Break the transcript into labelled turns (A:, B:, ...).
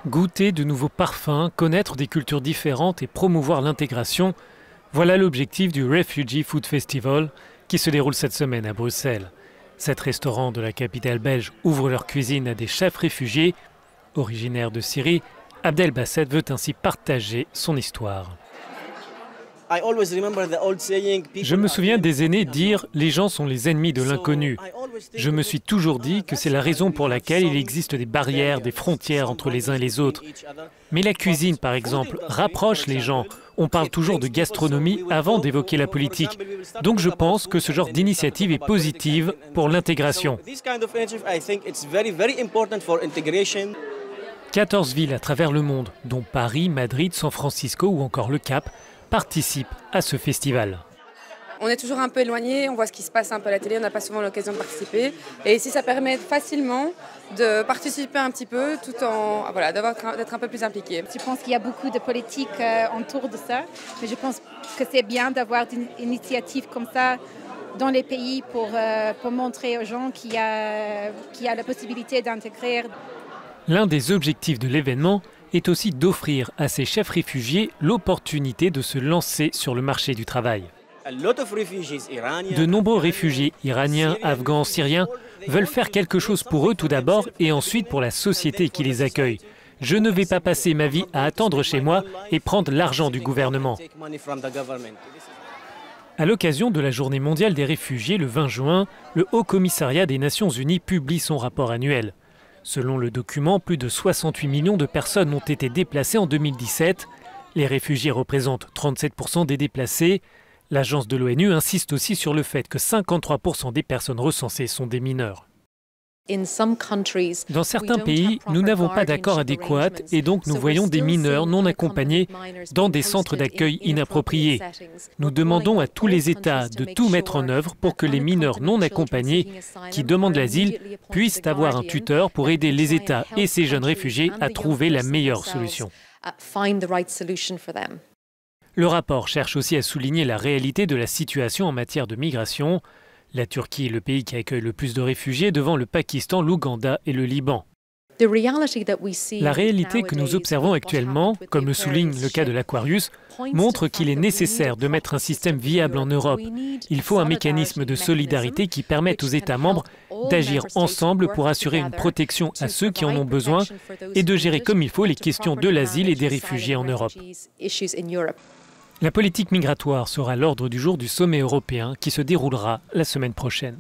A: Goûter de nouveaux parfums, connaître des cultures différentes et promouvoir l'intégration, voilà l'objectif du Refugee Food Festival qui se déroule cette semaine à Bruxelles. 7 restaurants de la capitale belge ouvrent leur cuisine à des chefs réfugiés. Originaire de Syrie, Abdel Basset veut ainsi partager son histoire. Je me souviens des aînés dire « les gens sont les ennemis de l'inconnu ». Je me suis toujours dit que c'est la raison pour laquelle il existe des barrières, des frontières entre les uns et les autres. Mais la cuisine, par exemple, rapproche les gens. On parle toujours de gastronomie avant d'évoquer la politique. Donc je pense que ce genre d'initiative est positive pour l'intégration. 14 villes à travers le monde, dont Paris, Madrid, San Francisco ou encore le Cap, participent à ce festival.
B: On est toujours un peu éloigné, on voit ce qui se passe un peu à la télé, on n'a pas souvent l'occasion de participer. Et ici, ça permet facilement de participer un petit peu tout en d'être un peu plus impliqué.
C: Je pense qu'il y a beaucoup de politique autour de ça, mais je pense que c'est bien d'avoir une initiative comme ça dans les pays pour montrer aux gens qu'il y a la possibilité d'intégrer.
A: L'un des objectifs de l'événement est aussi d'offrir à ces chefs réfugiés l'opportunité de se lancer sur le marché du travail. De nombreux réfugiés iraniens, afghans, syriens veulent faire quelque chose pour eux tout d'abord et ensuite pour la société qui les accueille. Je ne vais pas passer ma vie à attendre chez moi et prendre l'argent du gouvernement. À l'occasion de la Journée mondiale des réfugiés, le 20 juin, le Haut Commissariat des Nations Unies publie son rapport annuel. Selon le document, plus de 68 millions de personnes ont été déplacées en 2017. Les réfugiés représentent 37% des déplacés. L'agence de l'ONU insiste aussi sur le fait que 53% des personnes recensées sont des mineurs. Dans certains pays, nous n'avons pas d'accord adéquat et donc nous voyons des mineurs non accompagnés dans des centres d'accueil inappropriés. Nous demandons à tous les États de tout mettre en œuvre pour que les mineurs non accompagnés qui demandent l'asile puissent avoir un tuteur pour aider les États et ces jeunes réfugiés à trouver la meilleure solution. Le rapport cherche aussi à souligner la réalité de la situation en matière de migration. La Turquie est le pays qui accueille le plus de réfugiés devant le Pakistan, l'Ouganda et le Liban. La réalité que nous observons actuellement, comme le souligne le cas de l'Aquarius, montre qu'il est nécessaire de mettre un système viable en Europe. Il faut un mécanisme de solidarité qui permette aux États membres d'agir ensemble pour assurer une protection à ceux qui en ont besoin et de gérer comme il faut les questions de l'asile et des réfugiés en Europe. La politique migratoire sera à l'ordre du jour du sommet européen qui se déroulera la semaine prochaine.